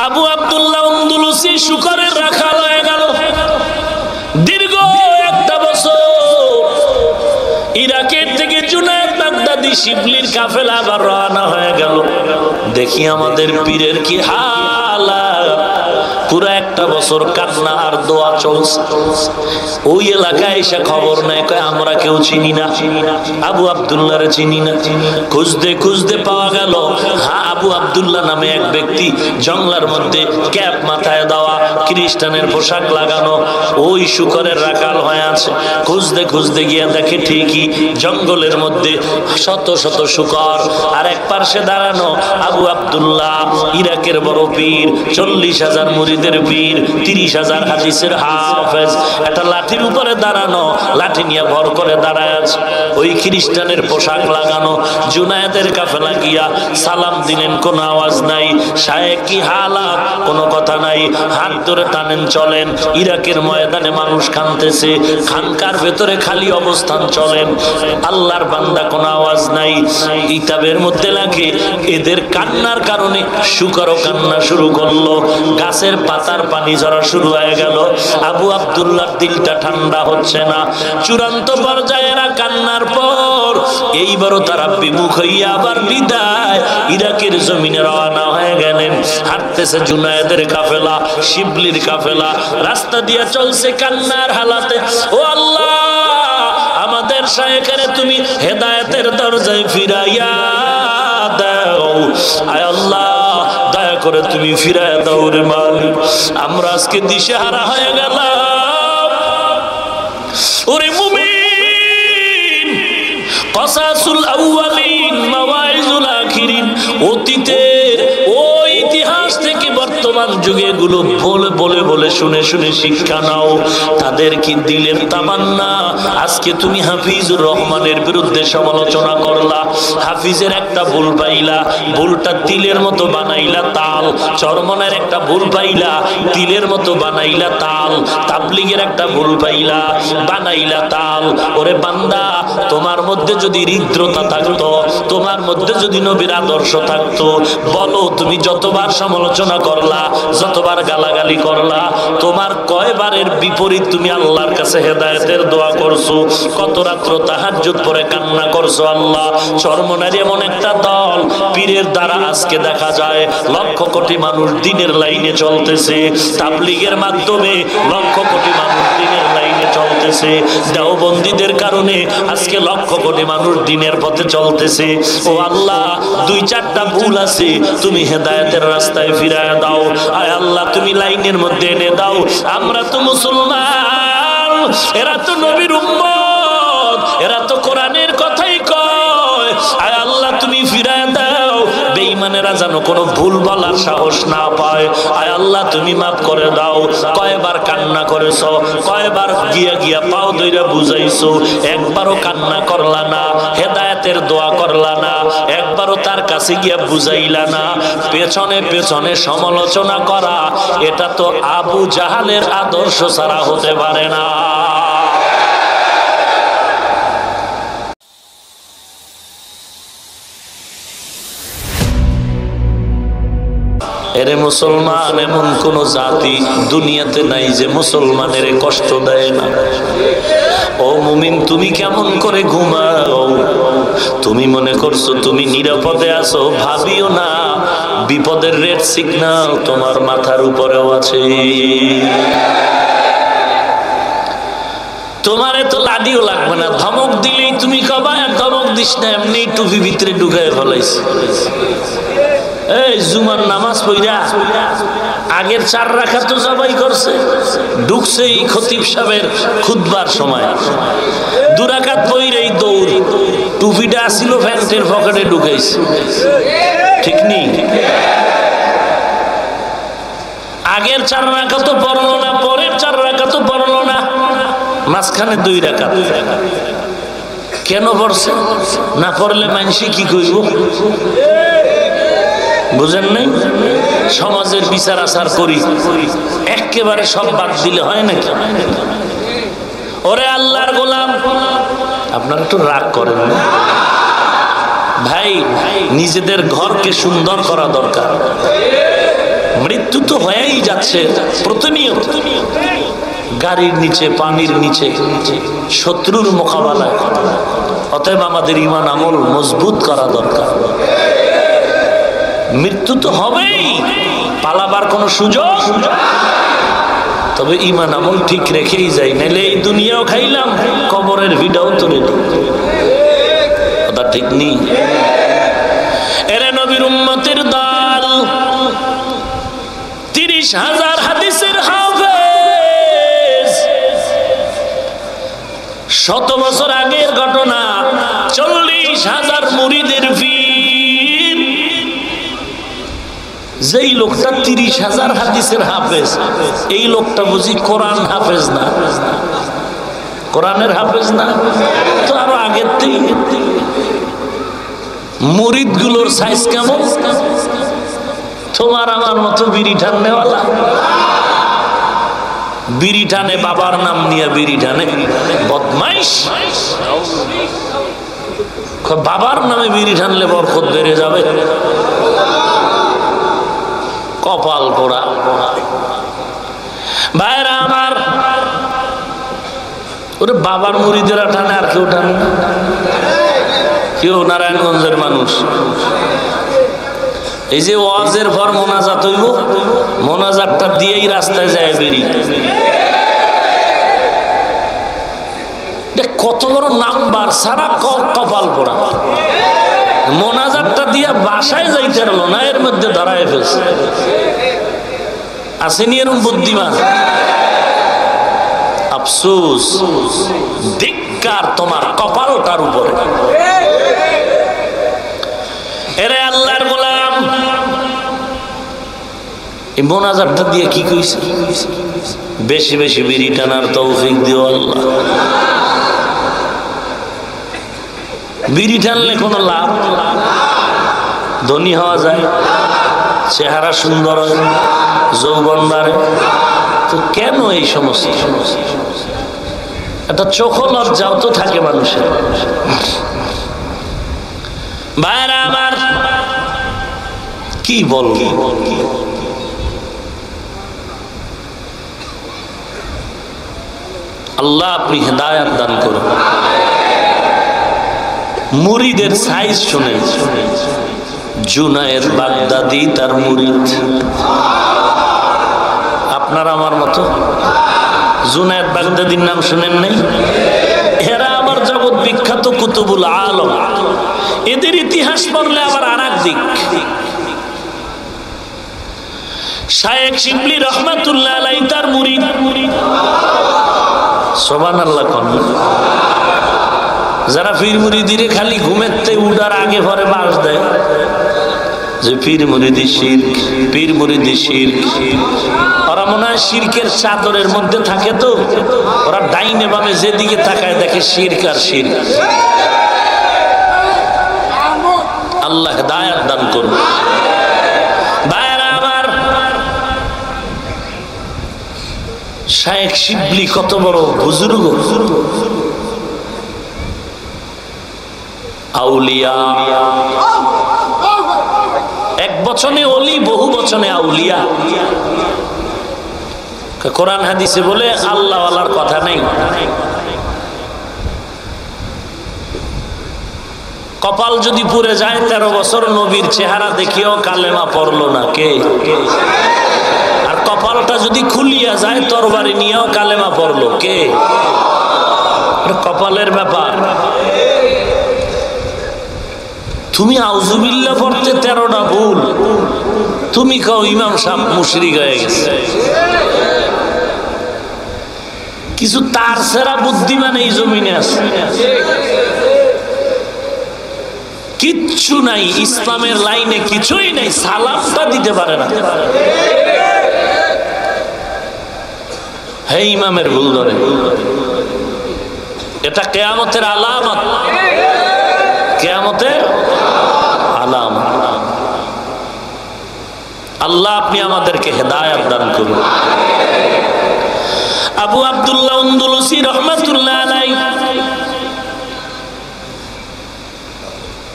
আবু আব্দুল্লাহ আন্দলুসি শুকরের রাখাল হয়ে গেল। দীর্ঘ একটা বছর ইরাকের থেকে জুনায়েদ বাগদাদি শিবলির কাফেলা আবার রওনা হয়ে গেল। দেখি আমাদের পীরের কি হালাত, পুরো একটা বছর কান্না আর দোয়া চলছে। ওই এলাকায় এসে খবর নেয়, কয় আমরা কেউ চিনি না, আবু আব্দুল্লাহরে চিনি না। খুঁজতে খুঁজতে পাওয়া গেল, হ্যাঁ আবু আব্দুল্লাহ নামে এক ব্যক্তি, জঙ্গলার মধ্যে ক্যাপ মাথায় দেওয়া, খ্রিস্টানের পোশাক লাগানো, ওই শুকরের রাখাল হয়ে আছে। খুঁজতে খুঁজতে গিয়ে দেখে ঠিকই জঙ্গলের মধ্যে শত শত শুকর, আর এক পার্শ্বে দাঁড়ানো আবু আব্দুল্লাহ, ইরাকের বড় পীর, 40,000 মুরিদের পীর, 30,000 হাদিসের হাফেজ, একটা লাঠির উপরে দাঁড়ানো, লাঠি নিয়ে ভর করে দাঁড়ায় আছে। ওই খ্রিস্টানের পোশাক লাগানো জুনায়েদের কাফেলা গিয়া সালাম দিলেন, কোনো আওয়াজ নাই। শায়েখ কি হালাত, কোনো কথা নাই। হাত ধরে টানেন, চলেন। ইরাকের ময়দানে মানুষ কাঁদতেছে, খানকার ভেতরে খালি অবস্থান, চলেন। আল্লাহর বান্দা, কোনো আওয়াজ নাই। কিতাবের মধ্যে লাগে এদের কান্নার কারণে শুকরও কান্না শুরু করলো, গাছের পাতার পানি ঝরা শুরু হয়ে গেল। আবু আব্দুল্লাহর দিলটা ঠান্ডা হচ্ছে না। চূড়ান্ত পর্যায়ে এরা কান্নার পর এইবারও তারা বিমুখ হইয়া আবার বিদায় ইরাকের জমিনে রওনা হয়ে গেলেন। হাঁটতেছে জুনায়েদের কাফেলা, শিবলির কাফেলা, রাস্তা দিয়ে চলছে কান্নার হালাতে। ও আল্লাহ, আমাদের শায়েখের তুমি হেদায়েতের দরজায় ফিরাইয়া দাও। আয় আল্লাহ, দয়া করে তুমি ফিরাইয়া দাও রে মালিক। আমরা আজকে দিশেহারা হয়ে গেলাম। ওরে মুমিন, কসাসুল আউয়ালিন মাওয়াইজুল আখিরিন, অতীতের ওই ইতিহাস থেকে বর্তমান যুগে এগুলো বলে বলে বলে শুনে শুনে শিক্ষা নাও। তাদের কি দিলের তামান্না? আজকে তুমি হাফিজুর রহমানের বিরুদ্ধে সমালোচনা করলা, হাফিজের একটা ভুল পাইলা, ভুলটা তিলের মতো বানাইলা তাল। চরমনের একটা ভুল পাইলা, তিলের মতো বানাইলা তাল। তাবলিগের একটা ভুল পাইলা, বানাইলা তাল। ওরে বান্দা, তোমার মধ্যে যদি হৃদ্রতা থাকতো, তোমার মধ্যে যদি নবীর আদর্শ থাকতো, বলো তুমি যতবার সমালোচনা করলা, যতবার গালাগালি করলা, তোমার কয়বারের বিপরীত তুমি আল্লাহর কাছে হেদায়েতের দোয়া করছো, কত রাত্র তাহাজ্জুদ পড়ে কান্না করছো। আল্লাহ, চরমনার এমন একটা দল, পীরের দ্বারা আজকে দেখা যায় লক্ষ কোটি মানুষ দিনের লাইনে চলতেছে। তাবলীগের মাধ্যমে লক্ষ কোটি মানুষ দিনের লাইনে চলতেছে। দেওবন্দীদের কারণে আজকে লক্ষ কোটি মানুষ দিনের পথে চলতেছে। ও আল্লাহ, 2-4টা ভুল আছে, তুমি হেদায়েতের রাস্তায় ফিরায় দাও। আয় আল্লাহ, তুমি লাইনের মধ্যে এনে দাও। আমরা তো মুসলমান, এরা তো নবীর উম্মত, এরা তো কোরআনের কথাই কয়। আয় আল্লাহ, তুমি ফিরায় দাও, বেঈমানেরা যেন কোনো ভুল বলার সাহস না পায়। আয় আল্লাহ, তুমি মাফ করে দাও। কয়বার কান্না করেছো, কয়বার গিয়া গিয়া পাও ধইরা বুঝাইছো, একবারও কান্না করলা না, হেদায়েতের দোয়া করলা না, একবারও তার কাছে গিয়া বুঝাইলা না। পেছনে পেছনে সমালোচনা করা, এটা তো আবু জাহালের আদর্শ ছাড়া হতে পারে না। এরে মুসলমান, এমন কোন জাতি দুনিয়াতে নাই যে মুসলমানের কষ্ট দেয় না। ও মুমিন, তুমি কেমন করে ঘুমাও? তুমি মনে করছো তুমি নিরাপদে আছো? ভাবিও না, বিপদের রেড সিগন্যাল তোমার মাথার উপরেও আছে। তোমার এত লাডিও লাগবে না, ধমক দিলেই তুমি কবা, ধমক দিস না, এমনি টুপি ভিতরে ঢুকায় ফেলাইছে। এই জুমার নামাজ পড়া আগের 4 রাকাত তো জবাই করছে, ঢুকছে এই খতিব সাহেবের খুতবার সময়, 2 রাকাত পড়েই দৌড়, টুপিটা আসিল প্যান্টের পকেটে ঢুকাইছে। ঠিক নেই? আগের 4 রাকাত তো পড়লো না, পরের 4 রাকাত তো পড়লো না, মাঝখানে 2 রাকাত। কেন পড়ছে? না পড়লে মানুষই কি কইব? বুঝেন নাই? সমাজের বিচার আচার করি, একেবারে সব বাদ দিলে হয় নাকি? ওরে আল্লাহর গোলাম, আপনারা একটু রাগ করেন না ভাই, নিজেদের ঘরকে সুন্দর করা দরকার। মৃত্যু মৃত্যু তো হয়েই যাচ্ছে প্রতিনিয়ত, গাড়ির নিচে, পানির নিচে, শত্রুর মোকাবেলায়। অতএব আমাদের ঈমান আমল মজবুত করা দরকার। মৃত্যু তো হবেই, পালাবার কোনো সুযোগ, তবে ঈমান আমল ঠিক রেখেই যাই, নাইলে এই দুনিয়াও খাইলাম, কবরের ভিড়াও তুলে দিই। কথা ঠিক নেই? এরে নবীর উম্মতের দল, 30,000 হাদিসের হাফেজ, 100 বছর আগের ঘটনা, 40,000 মুরিদের পীর। যেই লোকটা 30,000 হাদিসের হাফেজ, এই লোকটা বুঝি কোরআন হাফেজ না, কোরআনের হাফেজ না, তো আরো আগের থেকে। মুরিদ গুলোর সাইজ কেমন? তোমার আমার মতো বিড়ি টাননেওয়ালা, বিড়ি টানে, বাবার নাম নিয়ে বিড়ি টানে, বদমাইশ। বাবার নামে বিড়ি টানলে বরকত বেড়ে যাবে, কপাল পোড়া। ভাইরা আমার, ওরে বাবার মুরিদেরা টানে, আর কেউ টানে না। কেউ নারায়ণগঞ্জের মানুষ, এই যে ওয়াজের পর মোনাজাত হইব, মোনাজাতটা দিয়েই রাস্তায় যায় বেরি। কত বড় নাম্বার, সারা কপাল পোড়া। মোনাজাতটা দিয়ে বাসায় যাইতে পারলো না, এর মধ্যে দাঁড়ায় ফেলছে। আসেনি এরকম বুদ্ধিমান? আফসোস, ধিক্কার তোমার কপালটার উপরে। এরে আল্লাহর গোলাম, এই মোনাজাতটা দিয়ে কি কইছে? বেশি বেশি বিড়ি টানার তৌফিক দিও আল্লাহ। বিড়ি টানলে কোনো লাভ? ধনী হওয়া যায়, চেহারা সুন্দর হয়, যৌবন বাড়ে, তো কেন এই সমস্ত? একটা চোখ লজ্জাও তো থাকে মানুষের। ভাইরা আমার, কি বলবো? আল্লাহ আপনি হেদায়েত দান করুন। মুরিদের সাইজ শুনে, জুনায়েদ বাগদাদি তার মুরিদ। আপনার আমার মতো জুনায়েদ বাগদাদির নাম শুনেন নাই? এরা আবার জগৎ বিখ্যাত কুতুবুল আলম। এদের ইতিহাস পড়লে আবার আর এক দিক। শায়েখ শিবলি রহমাতুল্লাহ আলাইহি তার মুরিদ। সুবহানাল্লাহ। কোন যারা পীর মুরিদিরে খালি ঘুমেতে উঠার আগে পরে বাস দেয় যে পীর মুরিদি শিরক, পীর মুরিদি শিরক, ওরা মনে হয় শিরকের চাদরের মধ্যে থাকে, তো ওরা ডাইনে বামে যেদিকে তাকায় দেখে শিরক আর শিরক। আল্লাহ হেদায়েত দান করুন। ভাইরা আমার, শায়েখ শিবলি কত বড় বুজুর্গ, আউলিয়া। এক বচনে ওলি, বহু বচনে আউলিয়া। কোরআন হাদিসে বলে আল্লাহ ওয়ালার কথা নেই। কপাল যদি পুড়ে যায়, 13 বছর নবীর চেহারা দেখিও কালেমা পড়লো না, কে? আর কপালটা যদি খুলিয়া যায়, তরবারি নিয়েও কালেমা পড়লো, কে? কপালের ব্যাপার। তুমি আউযুবিল্লাহ পড়তে 13টা ভুল, তুমি কও ইমাম সাহেব মুশরিক হয়ে গেছে। কিছু তার সেরা বুদ্ধিমান এই জমিনে আছে, কিচ্ছু নাই ইসলামের লাইনে, কিছুই নাই, সালামটা দিতে পারে না। হে ইমামের ভুল ধরে, এটা কিয়ামতের আলামত, কিয়ামতের আলামত। আল্লাহ আপনি আমাদেরকে হেদায়েত দান করুন। আবু আব্দুল্লাহ আন্দলুসি রহমাতুল্লাহ আলাইহি,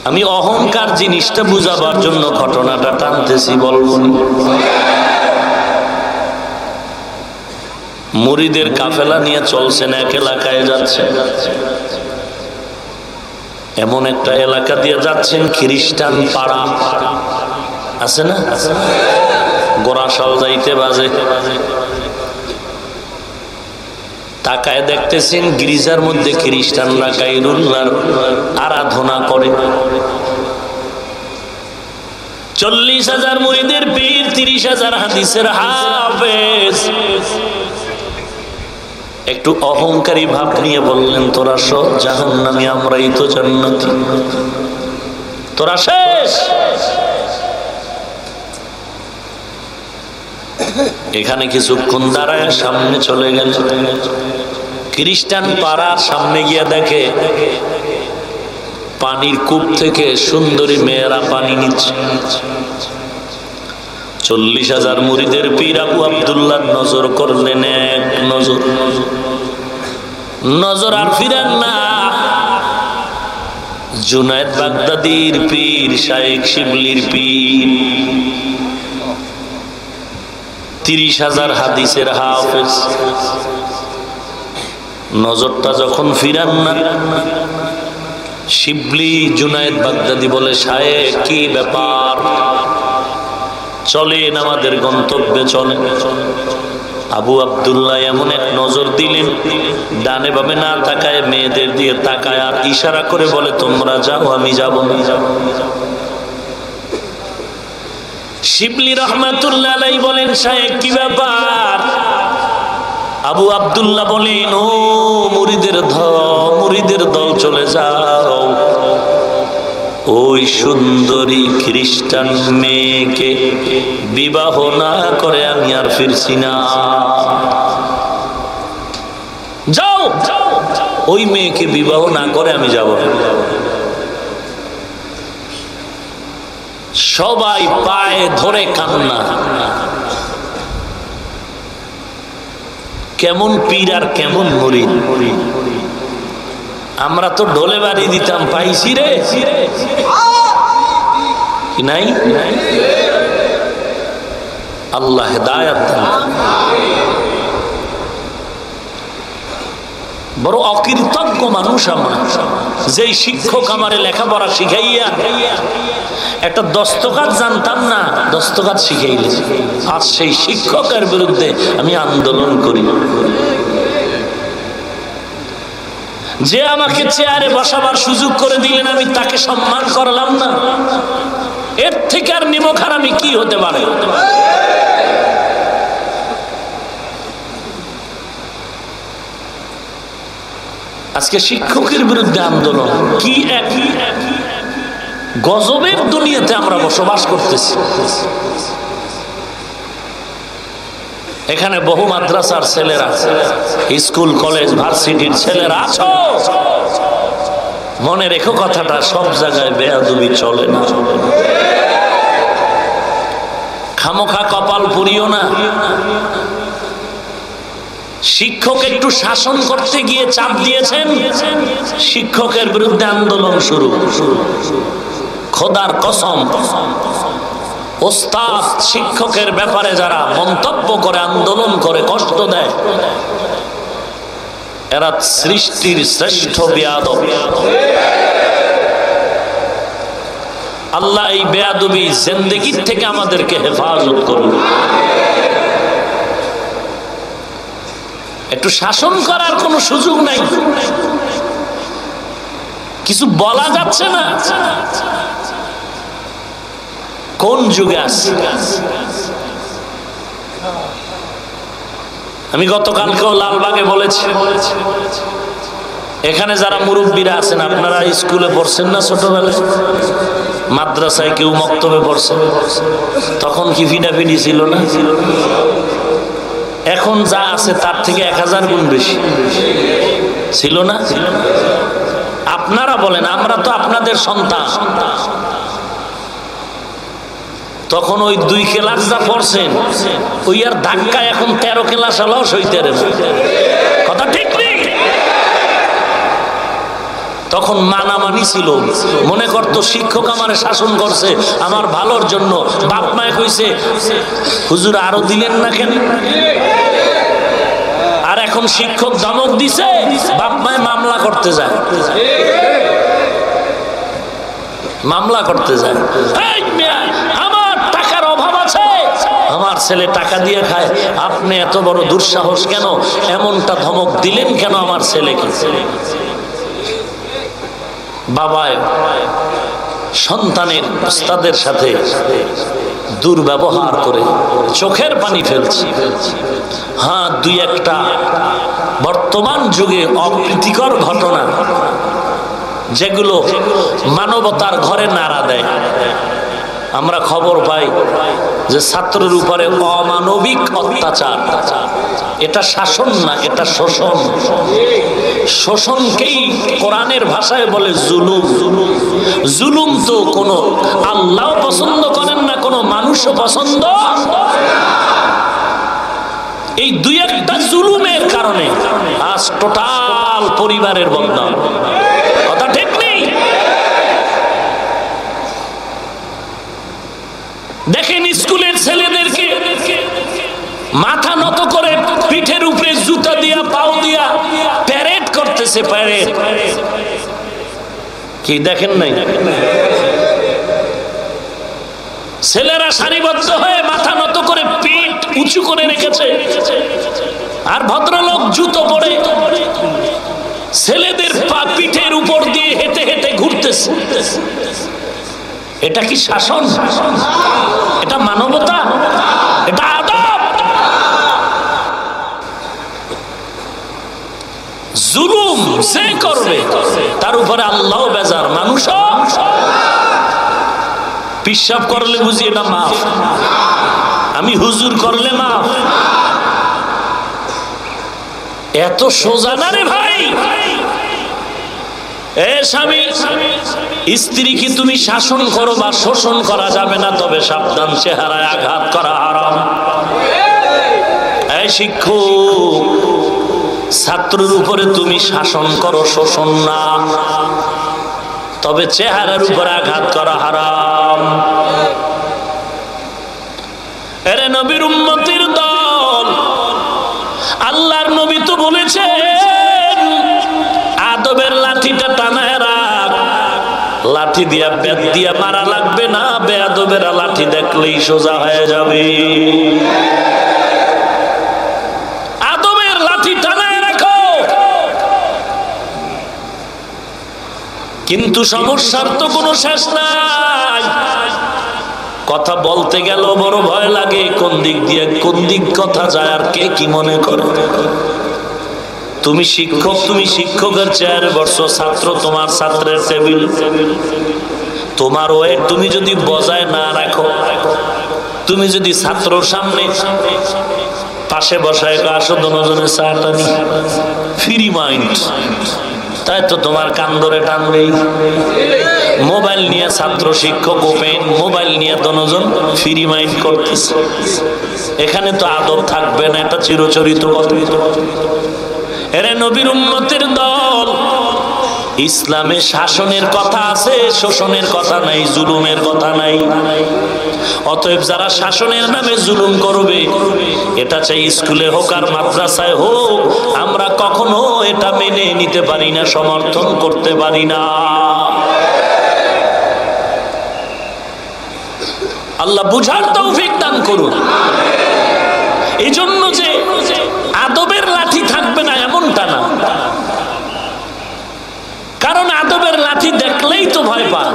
আমি অহংকার জিনিসটা বুঝাবার জন্য ঘটনাটা টানতেছি, বলবো। মুরিদের কাফেলা নিয়ে চলছেন, এক এলাকায় যাচ্ছেন। এমন একটা এলাকা দিয়ে যাচ্ছেন খ্রিস্টান পাড়া আছে না, গোরাশাল যাইতে বাজে। তাকায় দেখতেছেন গির্জার মধ্যে খ্রিস্টানরা গায়রুল্লাহর আরাধনা করে। 40,000 মুরিদের পীর, 30,000 হাদিসের হাফেজ। একটু অহংকারী ভাব নিয়ে বললেন, তোরা সব জাহান্নামী, আমরাই তো জান্নাতি, তোরা শেষ। এখানে কিছুক্ষণ দাঁড়ায় সামনে চলে গেল। খ্রিস্টান পাড়ার সামনে গিয়ে দেখে পানির কূপ থেকে সুন্দরী মেয়েরা পানি নিচ্ছে। 40,000 মুরিদের পীর আবু আব্দুল্লাহ নজর করলেন, এক নজর, নজর আর ফিরেন না। জুনায়েদ বাগদাদির পীর, শায়েখ শিবলির পীর, 30,000 হাদিসের হাফেজ। নজরটা যখন ফিরান না, শিবলি জুনায়েদ বাগদাদি বলে, শায়েখ কি ব্যাপার, চলেন আমাদের গন্তব্যে চলেন। আবু আব্দুল্লাহ এমন এক নজর দিলেন, ডানে বামে না তাকায় মেয়েদের দিয়ে তাকায় আর ইশারা করে বলে, তোমরা যাও, আমি যাব না। শিবলি রহমাতুল্লাহ আলাইহি বলেন, শায়েখ কি ব্যাপার? আবু আব্দুল্লাহ বলেন, ও মুরিদের দল চলে যাও, ওই সুন্দরী খ্রিস্টান মেয়েকে বিবাহ না করে আমি আর ফিরছি না। যাও, ওই মেয়েকে বিবাহ না করে আমি যাব না। সবাই পায়ে ধরে কান্না। কেমন পীর আর কেমন মুরিদ, আমরা তো ঢোলে বাড়ি দিতাম, পাইছি রে কি নাই? আল্লাহ হেদায়েত দান। বড় অকৃতজ্ঞ মানুষ আমরা, যেই শিক্ষক আমারে লেখাপড়া শিখাইয়া একটা দস্তকাত জানতাম না, দস্তকাত শিখাইলে আজ সেই শিক্ষকের বিরুদ্ধে আমি আন্দোলন করি। যে আমাকে চেয়ারে বসাবার সুযোগ করে দিলেন, আমি তাকে সম্মান করলাম না, এর থেকে আর নিমক হারামি কি হতে পারে? আজকে শিক্ষকের বিরুদ্ধে আন্দোলন, কি এক গজবের দুনিয়াতে আমরা বসবাস করতেছি। এখানে বহু মাদ্রাসার ছেলেরা, স্কুল কলেজ ভার্সিটির ছেলেরা আছো, মনে রেখো কথাটা, সব জায়গায় বেয়াদবি চলে না। খামোখা কপাল পুরিও না। শিক্ষক একটু শাসন করতে গিয়ে চাপ দিয়েছেন, শিক্ষকের বিরুদ্ধে আন্দোলন শুরু। খোদার কসম, ওস্তাদ শিক্ষকের ব্যাপারে যারা মন্তব্য করে, আন্দোলন করে, কষ্ট দেয়, এরা সৃষ্টির শ্রেষ্ঠ বেয়াদব। আল্লাহ এই বেয়াদবি জিন্দেগির থেকে আমাদেরকে হেফাজত করুন। একটু শাসন করার কোনো সুযোগ নাই, কিছু বলা যাচ্ছে না। কোন যুগে আছে? আমি গতকালকেও লালবাগে বলেছি, এখানে যারা মুরব্বীরা আছেন, আপনারা স্কুলে পড়ছেন না ছোটবেলায়, মাদ্রাসায় কেউ মক্তবে পড়ছেন, তখন কি ফিডাফিডি ছিল না? এখন যা আছে তার থেকে 1000 গুণ বেশি ছিল না? আপনারা বলেন, আমরা তো আপনাদের সন্তান। তখন ওই 2 ক্লাস যা পড়ছেন, ওই আর ধাক্কা এখন 13 ক্লাস হলেও সইতে রে, কথা ঠিক নেই? তখন মানামানি ছিল, মনে করতো শিক্ষক আমারে শাসন করছে আমার ভালোর জন্য। বাপ মায়ে কইছে, হুজুর আরো দিলেন না কেন? আর এখন শিক্ষক ধমক দিছে, বাপ মায় মামলা করতে যায়, মামলা করতে যায়। এই মিয়া, আমার টাকার অভাব আছে, আমার ছেলে টাকা দিয়ে খায়, আপনি এত বড় দুঃসাহস কেন, এমনটা ধমক দিলেন কেন আমার ছেলেকে? বাবায় সন্তানের উস্তাদের সাথে দুর্ব্যবহার করে চোখের পানি ফেলছে। হ্যাঁ, দুই একটা বর্তমান যুগে অপ্রীতিকর ঘটনা যেগুলো মানবতার ঘরে নাড়া দেয়। আমরা খবর পাই যে ছাত্রের উপরে অমানবিক অত্যাচার, এটা শাসন না, এটা শোষণ। শোষণকেই কোরআনের ভাষায় বলে জুলুম। জুলুম তো কোনো আল্লাহ পছন্দ করেন না, কোনো মানুষও পছন্দ। এই দুই একটা জুলুমের কারণে আজ টোটাল পরিবারের বদনাম। কথা ঠিক নেই? দেখেন স্কুলের ছেলেদেরকে মাথা নত করে পিঠের উপরে জুতা দিয়া পাও দিয়া প্যারেড করতেছে, প্যারেড। কি দেখেন নাই? ছেলেরা সারিবদ্ধ হয়ে মাথা নত করে পিঠ উঁচু করে রেখেছে, আর ভদ্রলোক জুতো পরে ছেলেদের পা পিঠের উপর দিয়ে হেঁটে হেঁটে ঘুরতেছে। এটা কি শাসন? এটা মানবতা? এটা আদব? জুলুম যে করবে তার উপরে আল্লাহ বেজার, মানুষও। পিশাব করলে বুঝি এটা মাফ, আমি হুজুর করলে মাফ। এত সোজা না রে ভাই। এ স্বামী, স্ত্রী কি তুমি শাসন করো বা শোষণ করা যাবে না, তবে সাবধান, চেহারায় আঘাত করা হারাম। এই শিক্ষক, ছাত্রের উপরে তুমি শাসন করো, শোষণ না, তবে চেহারার উপরে আঘাত করা হারাম। এরে নবীর উম্মতির দল, আল্লাহর নবী তো বলেছেন আদবের লাঠিটা টানায় রাখ। লাঠি দিয়া বেত দিয়া মারা লাগবে না, বেয়াদবের লাঠি দেখলেই সোজা হয়ে যাবে। আদবের লাঠি টানায় রাখো। কিন্তু সমস্যার তো কোনো শেষ নাই। কথা বলতে গেল বড় ভয় লাগে, কোন দিক দিয়ে কোন দিক কথা যায় আর কে কি মনে করে। তুমি শিক্ষক, তুমি শিক্ষকের চেয়ারে বসছো, ছাত্র তোমার ছাত্রের টেবিল, তোমার ওয়েট তুমি যদি বজায় না রাখো, তুমি যদি ছাত্রর সামনে পাশে বসায় আসো দুজনে চাটা নি, ফ্রি মাইন্ড, তাই তো তোমার কান ধরে টানবেই। মোবাইল নিয়ে ছাত্র শিক্ষক ওপেন, মোবাইল নিয়ে দুজন ফ্রি মাইন্ড করতেছে। এখানে তো আদব থাকবে না, এটা চিরচরিত কথা। এরে নবীর উম্মতের দল, ইসলামে শাসনের কথা আছে, শোষণের কথা নাই, জুলুমের কথা নাই। অতএব যারা শাসনের নামে জুলুম করবে, এটা চাই স্কুলে হোক আর মাদ্রাসায় হোক, আমরা কখনো এটা মেনে নিতে পারি না, সমর্থন করতে পারি না। আল্লাহ বুঝার তৌফিক দান করুন। এই জন্য যে আদবের লাঠি থাকবে না এমনটা না, কারণ আদবের লাঠি দেখলেই তো ভয় পায়।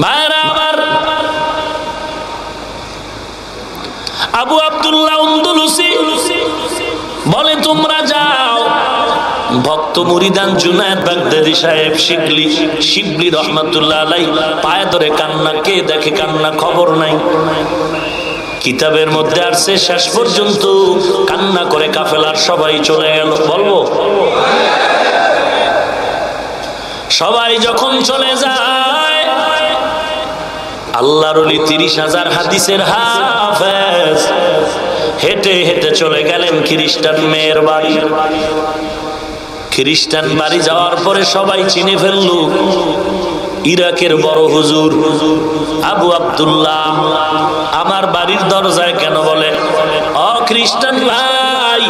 ভাইরা আমার, আবু আব্দুল্লাহ আন্দলুসি বলে, তোমরা যাও ভক্ত মুরিদান জুনায়েদ বাগদাদী সাহেব শিবলি রহমাতুল্লাহ আলাইহি পায়ে ধরে কান্না, কে দেখে কান্না, খবর নাই। কিতাবের মধ্যে আসছে শেষ পর্যন্ত কান্না করে কাফেলার সবাই চলে গেল। বলবো, সবাই যখন চলে যায়, আল্লাহর ওলি 30,000 হাদিসের হাফেজ হেঁটে হেঁটে চলে গেলেন খ্রিস্টান মেয়ের বাড়ি। খ্রিস্টান বাড়ি যাওয়ার পরে সবাই চিনে ফেলল ইরাকের বড় হুজুর, আবু আব্দুল্লাহ আমার বাড়ির দরজায় কেন? বলে ও খ্রিস্টান ভাই,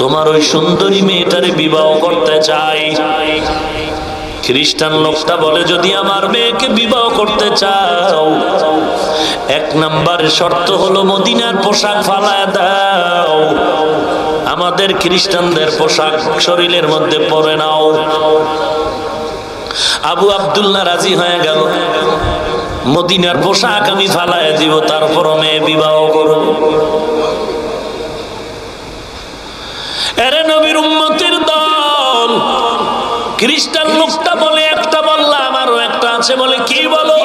তোমার ওই সুন্দরী মেয়েটারে বিবাহ করতে চাই। খ্রিস্টান লোকটা বলে যদি আমার মেয়েকে বিবাহ করতে চাও, এক নম্বরের শর্ত হলো মদিনার পোশাক ফালায় দাও। আমাদের খ্রিস্টানদের পোশাক শরীরের মধ্যে পরে নাও। আবু আব্দুল্লাহ রাজি হয়ে গেল, মদিনার পোশাক আমি ফালায় দিব, তারপর মেয়ে বিবাহ করব। এরে নবীর উম্মতের দল, খ্রিস্টান লোকটা বলে একটা বললা, আমারও একটা আছে। বলে কি বলো?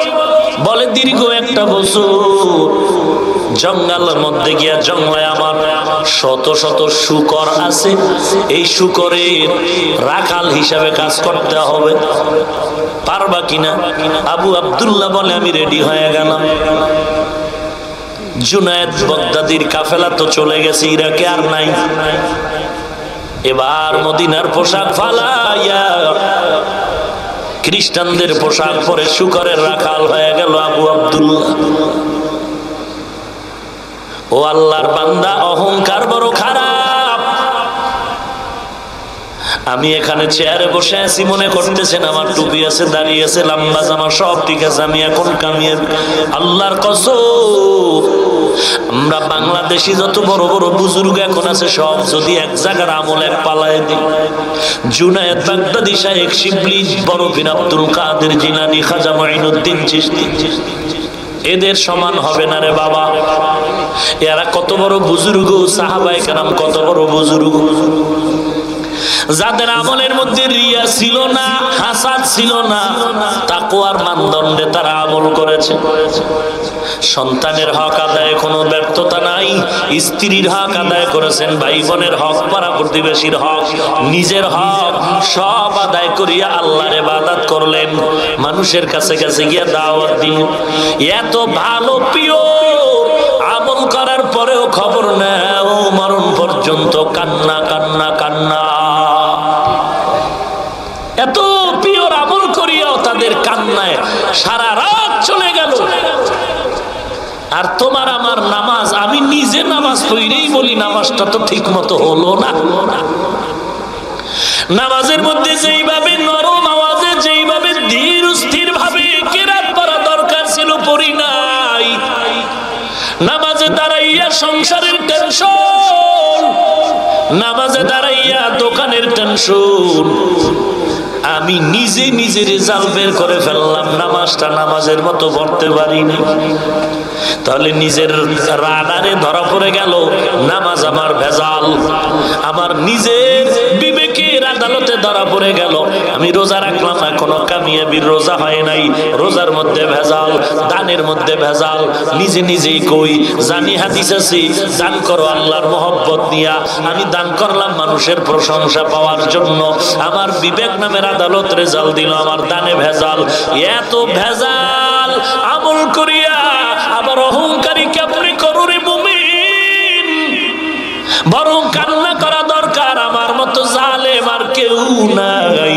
বলে দীর্ঘ একটা বছর জঙ্গলের মধ্যে গিয়া জঙ্গলায় আমার শত শত শূকর আছে, এই শূকরের রাখাল হিসাবে কাজ করতে হবে, পারবা কিনা? আবু আব্দুল্লাহ বলে আমি রেডি হয়ে গেলাম। জুনায়েদ বাগদাদির কাফেলা তো চলে গেছে ইরাকে, আর নাই। এবার মদিনার পোশাক ফালাইয়া খ্রিস্টানদের পোশাক পরে শূকরের রাখাল হয়ে গেল আবু আব্দুল্লাহ। ও আল্লাহর বান্দা, অহংকার বড় খারাপ। আমি এখানে চেয়ারে বসে আছি, মনে করতেছেন আমার টুপি আছে, দাঁড়িয়ে আছে, লম্বা জামা সব ঠিক আছে, আমি এখন কামিয়ে। আল্লাহর কসম, আমরা বাংলাদেশি যত বড় বড় বুজুর্গ এখন আছে সব যদি এক জায়গার আমল এক পালায় দিই, জুনায়েদ বাগদাদি, শাইখ শিবলি, বরফিন আব্দুল কাদের জিলানী, খাজা মাইনুদ্দিন চিশতি, এদের সমান হবে না রে বাবা। এরা কত বড় বুজুর্গ, সাহাবায়ে কেরাম কত বড় বুজুর্গ, যাদের আমলের মধ্যে রিয়া ছিল না, হাসাদ ছিল না, তাকওয়ার মানদণ্ডে তারা আমল করেছে। সন্তানের হক আদায়ে কোনো ব্যর্থতা নাই, স্ত্রীর হক আদায় করেছেন, ভাই বোনের হক, পাড়া প্রতিবেশীর হক, নিজের হক সব আদায় করিয়া আল্লাহর ইবাদত করলেন, মানুষের কাছে কাছে গিয়া দাওয়াত দিন। এত ভালো পিওর আমল করার পরেও খবর নেও মরণ পর্যন্ত কান্না কান্না কান্না। এত পিওর আমল করিয়াও তাদের কান্নায় সারা রাত চলে গেল। আর তোমার আমার নামাজ, আমি নিজে নামাজ পড়েই বলি নামাজটা তো ঠিক মতো হলো না। নামাজের মধ্যে যেইভাবে নরম আওয়াজে, যেইভাবে ধীর স্থির ভাবে কেরাত পড়া দরকার ছিল, পড়ি নাই। নামাজে দাঁড়াইয়া সংসারের টেনশন, নামাজে দাঁড়াইয়া দোকানের টেনশন, আমি নিজে নিজে রেজাল্ট বের করে ফেললাম, নামাজটা নামাজের মতো পড়তে পারিনি। তাহলে নিজের রাডারে ধরা পড়ে গেল নামাজ আমার ভেজাল, আমার নিজের বিবেকের আদালতে ধরা পড়ে গেল। আমি রোজা রাখলাম, এখনো কামিয়াবির রোজা হয় নাই, রোজার মধ্যে ভেজাল, দানের মধ্যে ভেজাল। নিজে নিজেই কই, জানি হাদিস আছে, দান করো আল্লাহর মহব্বত নিয়া। আমি দান করলাম মানুষের প্রশংসা পাওয়ার জন্য, আমার বিবেক নামের আদালত রেজাল্ট দিল আমার দানে ভেজাল। এত ভেজাল আমল করিয়া আবার অহংকারী কেমনি করো রে মুমিন? বরং কান্না করা দরকার, আমার মতো জালেম আর কেউ নাই।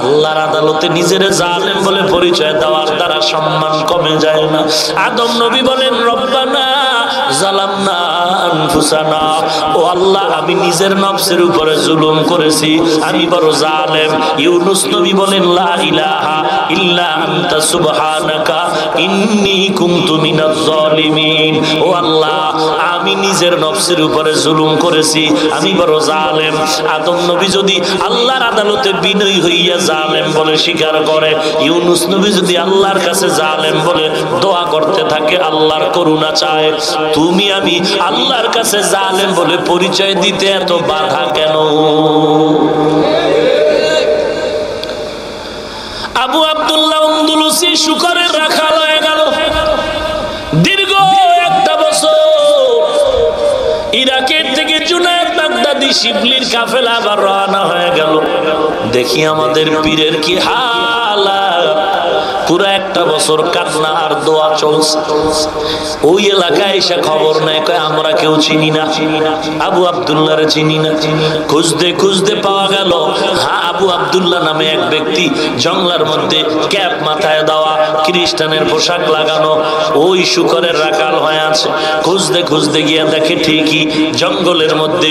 আল্লাহর আদালতে নিজের জালেম বলে পরিচয় দেওয়ার দ্বারা সম্মান কমে যায় না। আদম নবী বলেন রব্বানা জালামনা আনফুসানা, ও আল্লাহ আমি নিজের নফসের উপরে জুলুম করেছি, আমি বড় জালেম। ইউনূস নবী বলেন লা ইলাহা ইল্লা আনতা সুবহানাকা ইন্নী কুনতু মিনাজ জালিমিন, ও আল্লাহ আমি নিজের নফসের উপরে জুলুম করেছি, আমি বড় জালেম। আদম নবী যদি আল্লাহর আদালতে বিনয়ী হইয়া জালেম বলে স্বীকার করে, ইউনূস নবী যদি আল্লাহর কাছে জালেম বলে দোয়া করতে থাকে, আল্লাহর করুণা চায়, তুমি আমি আল্লাহর কাছে জালেম বলে পরিচয় দিতে এত বাধা কেন? আবু আব্দুল্লাহ আন্দলুসি শূকরের রাখাল হয়ে গেল। দীর্ঘ একটা বছর ইরাকের থেকে জুনায়েদ বাগদাদি শিবলির কাফেলা আবার রওনা হয়ে গেল। দেখি আমাদের পীরের কি হালাত, পুরো একটা বছর কান্না আর দোয়া চলছে। ওই এলাকায় এসে খবর নেয়, কয় আমরা কেউ চিনি না, আবু আব্দুল্লাহ রে চিনি না। খুঁজতে খুঁজতে পাওয়া গেল, হ্যাঁ আবু আব্দুল্লাহ নামে এক ব্যক্তি, জঙ্গলার মধ্যে ক্যাপ মাথায় দেওয়া, খ্রিস্টানের পোশাক লাগানো, ওই শুকরের রাখাল হয়ে আছে। খুঁজতে খুঁজতে গিয়ে দেখে ঠিকই জঙ্গলের মধ্যে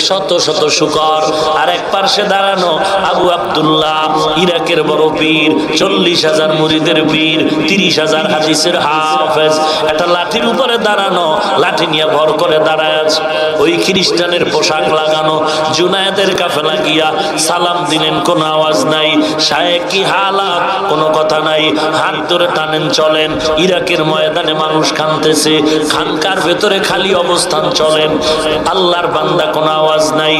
শত শত শুকর, আর এক পার্শ্বে দাঁড়ানো আবু আব্দুল্লাহ, ইরাকের বড় পীর, 40,000 মুরিদের পীর, 30,000 হাদিসের হাফেজ, একটা লাঠির উপরে দাঁড়ানো, লাঠি নিয়ে ভর করে দাঁড়ায় আছে। ওই খ্রিস্টানের পোশাক লাগানো জুনায়েদের কাফেলা গিয়া সালাম দিলেন, কোনো আওয়াজ নাই। শায়েখ কি হালাত, কোনো কথা নাই। হাত ধরে টানেন, চলেন। ইরাকের ময়দানে মানুষ কাঁদতেছে, খানকার ভেতরে খালি অবস্থান, চলেন। আল্লাহর বান্দা, কোনো আওয়াজ নাই।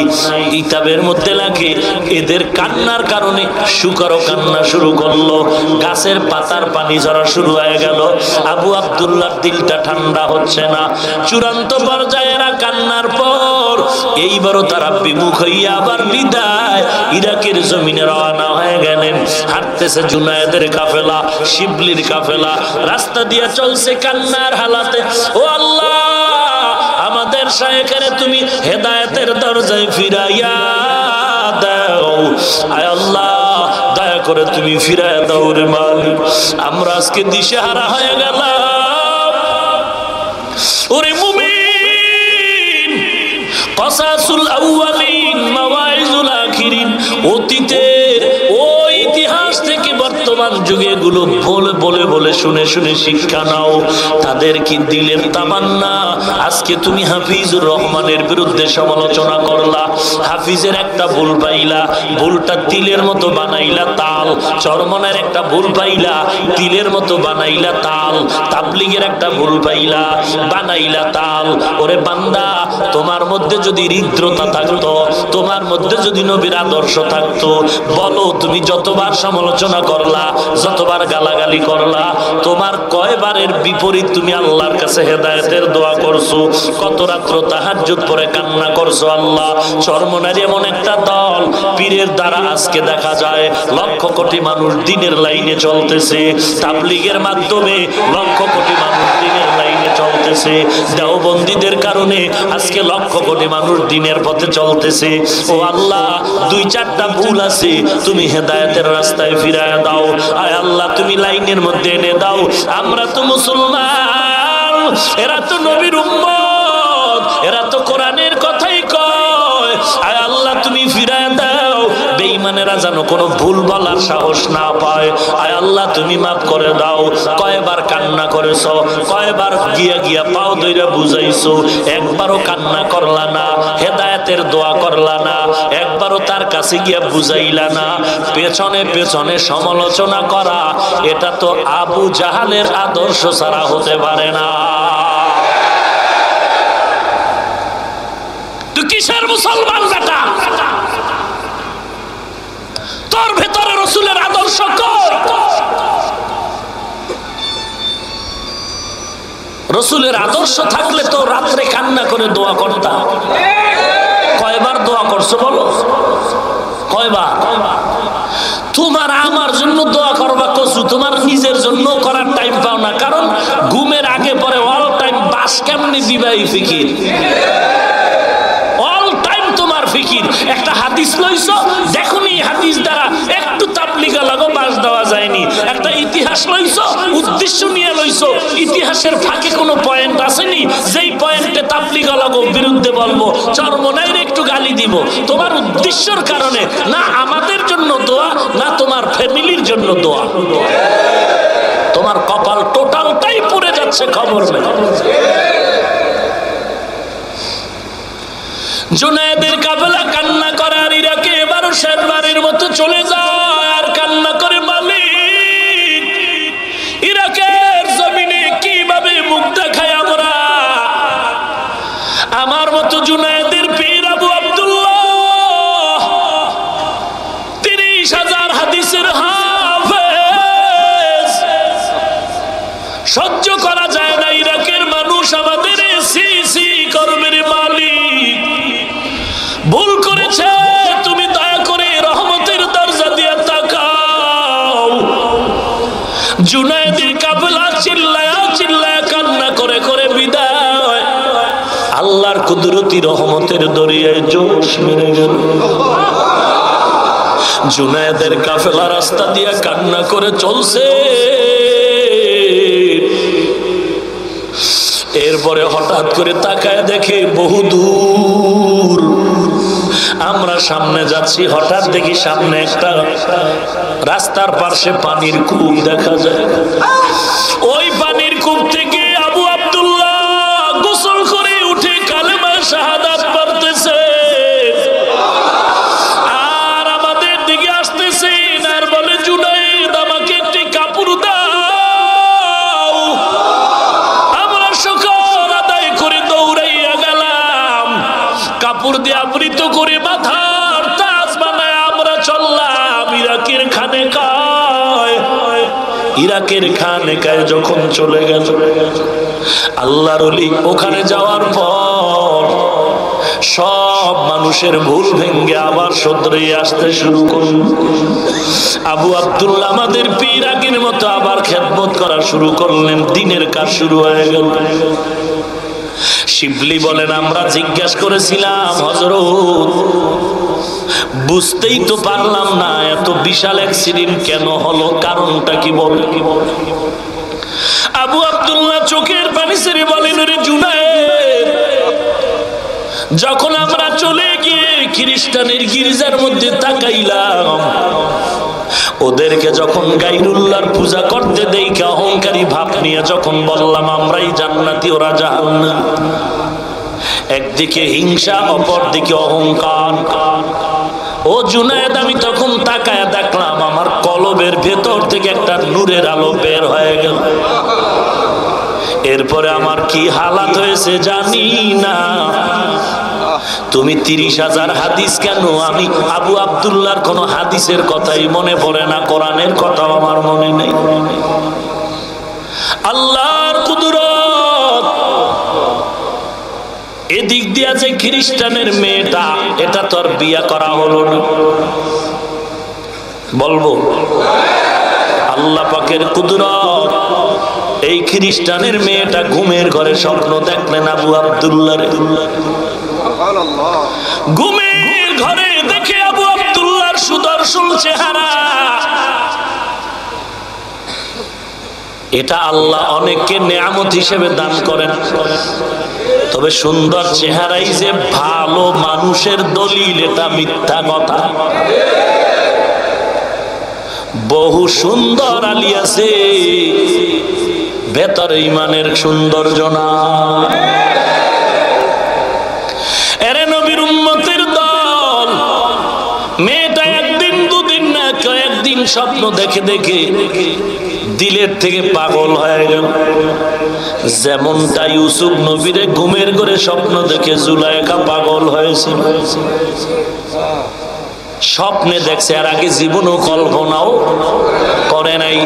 কিতাবের মধ্যে লাগে এদের কান্নার কারণে শুকরও কান্না শুরু করলো, গাছের পাতার পানি ঝরা শুরু হয়ে গেল। আবু আব্দুল্লাহর দিলটা ঠান্ডা হচ্ছে না। চূড়ান্ত পর্যায়ে কান্নার পর এইবারও তারা বিমুখ হইয়া আবার বিদায় ইরাকের জমিনে রওনা হয়ে গেলেন। হাঁটতেছে জুনায়েদের কাফেলা, শিবলির কাফেলা, রাস্তা দিয়ে চলছে কান্নার হালাতে। ও আল্লাহ, আমাদের শায়েখের তুমি হেদায়েতের দরজায় ফিরাইয়া দাও। আয় আল্লাহ, দয়া করে তুমি ফিরাইয়া দাও রে মালিক। আমরা আজকে দিশেহারা হয়ে গেলাম। ওরে মুমিন, কসাসুল আউয়ালিন মাওয়াইজুল আখিরিন, অতীতের ওই ইতিহাস থেকে বর্তমান যুগে এগুলো বলে বলে বলে শুনে শুনে শিক্ষা নাও। তাদের কি দিলের তামান্না। আজকে তুমি হাফিজুর রহমানের বিরুদ্ধে সমালোচনা করলা, হাফিজের একটা ভুল পাইলা, ভুলটা তিলের মতো বানাইলা তাল। চরমনের একটা ভুল পাইলা, তিলের মতো বানাইলা তাল। তাবলিগের একটা ভুল পাইলা, বানাইলা তাল। ওরে বান্দা, তোমার মধ্যে যদি হৃদ্রতা থাকতো, তোমার মধ্যে যদি নবীর আদর্শ থাকতো, বলো তুমি যতবার সমালোচনা করলা, যতবার গালাগালি করলা, তোমার কয়বারের বিপরীত তুমি আল্লাহর কাছে হেদায়েতের দোয়া করছো, কত রাত্র তাহাজ্জুদ পড়ে কান্না করছো। আল্লাহ, চরমনার এমন একটা দল, পীরের দ্বারা আজকে দেখা যায় লক্ষ কোটি মানুষ দিনের লাইনে চলতেছে, তাবলীগের মাধ্যমে লক্ষ কোটি মানুষ দিনের লাইনে চলতেছে, দেওবন্দীদের কারণে আজকে লক্ষ কোটি মানুষ দিনের পথে চলতেছে। ও আল্লাহ, 2-4টা ভুল আছে, তুমি হেদায়েতের রাস্তায় ফিরায় দাও। আয় আল্লাহ, তুমি লাইনের মধ্যে এনে দাও। আমরা তো মুসলমান, এরা তো নবীর উম্মত, এরা তো কোরআনের কথাই কয়। আয় আল্লাহ, তুমি ফিরায় দাও, বেঈমানেরা যেন কোনো ভুল বলার সাহস না পায়। আয় আল্লাহ, তুমি মাফ করে দাও। কয়বার কান্না করেছো, কয়বার গিয়া গিয়া পাও ধইরা বুঝাইছো, একবারও কান্না করলা না, হেদায়েতের দোয়া করলা না, একবারও তার কাছে গিয়া বুঝাইলা না। পেছনে পেছনে সমালোচনা করা, এটা তো আবু জাহালের আদর্শ ছাড়া হতে পারে না। তুই কিসের মুসলমান বেটা? তোর ভেতরে রাসূলের আদর্শ কই? রাসূলের আদর্শ থাকলে তো রাত্রে কান্না করে দোয়া করতাম। কয়বার দোয়া করছো বলো? কয়বার? তোমার আমার জন্য দোয়া করবা কসু, তোমার নিজের জন্য করার টাইম পাও না। কারণ ঘুমের আগে পরে অল টাইম বাস কেমনি দিবাই ফিকির, অল টাইম তোমার ফিকির। একটা হাদিস লইছো, দেখুনি হাদিস দ্বারা একটু তাবলীগা লাগো বাস দেওয়া যায়নি। একটা ইতিহাস লইছো, উদ্দেশ্য নিয়ে লইছো, ইতিহাসের ফাঁকে কোনো পয়েন্ট আসেনি, যেই পয়েন্টে তাবলীগা লাগো বিরুদ্ধে বলবো, চরমনাইর একটু গালি দিব। তোমার উদ্দেশ্যের কারণে না আমাদের জন্য দোয়া, না তোমার ফ্যামিলির জন্য দোয়া। তোমার কপাল টোটালটাই পুড়ে যাচ্ছে, খবর নেই। জুনায়েদের কাফেলা কান্না করে আর ইরাকে এবারও শেষবারের মতো চলে যায় আর কান্না করে, মালিক, ইরাকের জমিনে কিভাবে মুখ দেখায় আমরা? আমার মতো জুনায়েদের পীর আবু আব্দুল্লাহ, 30,000 হাদিসের হাফেজ, সহ্য করা যায় না। ইরাকের মানুষ আমাদের সিসি করবে রে মালিক, ভুল করেছে, তুমি দয়া করে রহমতের দরজা দিয়ে তাকাও। আল্লাহর কুদরতি রহমতের দরিয়ায় জোশ মেরে গেল। জুনায়েদের কাফেলা রাস্তা দিয়ে কান্না করে চলছে। এরপরে হঠাৎ করে তাকায় দেখে বহু দূর। আমরা সামনে যাচ্ছি, হঠাৎ দেখি সামনে একটা রাস্তার পাশে পানির কূপ দেখা যায়। ওই পানির কূপ থেকে আবু আব্দুল্লাহ গোসল করে উঠে কালেমা শাহাদাত পড়তেছে। আর আমাদের দিকে আসতেছে আর বলে, জুনায়েদ আমাকে একটি কাপড় দাও। আমরা শুকর আদায় করে দৌড়াইয়া গেলাম, কাপড় দিয়ে আবৃত করে মাথার তাজ বানায় আমরা চললাম ইরাকের খানেকায়। ইরাকের খানেকায় যখন চলে গেল, আল্লাহর ওলি ওখানে যাওয়ার পর সব মানুষের ভুল ভেঙ্গে আবার শুধরে আসতে শুরু করল। আবু আব্দুল্লাহ আমাদের পীর আগের মতো আবার খেদমত করা শুরু করলেন। দিনের কাজ শুরু হয়ে গেল। শিবলি বলেন, আমরা জিজ্ঞাসা করেছিলাম হযরত, বুঝতেই তো পারলাম না এত বিশাল অ্যাক্সিডেন্ট কেন হলো, কারণটা কি বলে। আবু আব্দুল্লাহ চোখের পানি ছেড়ে বলেন, রে জুনায়েদ, যখন আমরা চলে গিয়ে খ্রিস্টানের গির্জার মধ্যে তাকাইলাম, ওদেরকে যখন গায়রুল্লাহর পূজা করতে দেখে অহংকারী ভাব নিয়ে যখন বললাম আমরাই জান্নাতি ওরা জাহান্নামী, একদিকে হিংসা অপরদিকে অহংকার। ও জুনায়েদ, আমি তখন তাকায়া দেখলাম আমার কলবের ভেতর থেকে একটা নূরের আলো বের হয়ে গেল। এরপরে আমার কি হালাত হয়েছে জানি না। তুমি 30,000 হাদিস কেন, আমি আবু আব্দুল্লাহর কোন হাদিসের কথাই মনে পড়ে না, কোরআনের কথাও আমার মনে নেই। আল্লাহর কুদরত। এদিক দিয়া যে খ্রিস্টানের মেয়েটা, এটা তোর বিয়া করা হলো না, বলবো আল্লাহ পাকের কুদরত। এই খ্রিস্টানের মেয়েটা ঘুমের ঘরে স্বপ্ন দেখলেন আবু আব্দুল্লাহর। ঘুমের ঘরে দেখে আবু আব্দুল্লাহর সুদর্শন চেহারা। এটা আল্লাহ অনেককে নেয়ামত হিসেবে দান করেন, তবে সুন্দর চেহারাই যে ভালো মানুষের দলিল এটা মিথ্যা কথা। বহু সুন্দর আলী আছে, ভেতরে ইমানের সৌন্দর্য না। এরে নবীর উম্মতের দল, মেয়েটা একদিন দুদিন না কয়েকদিন স্বপ্ন দেখে দেখে দিলের থেকে পাগল হয়ে গেল। যেমনটা ইউসুফ নবীরে ঘুমের ঘরে স্বপ্ন দেখে জুলাইখা পাগল হয়েছিল। স্বপ্নে দেখছে, আর আগে জীবনও কল্পনাও করে নাই।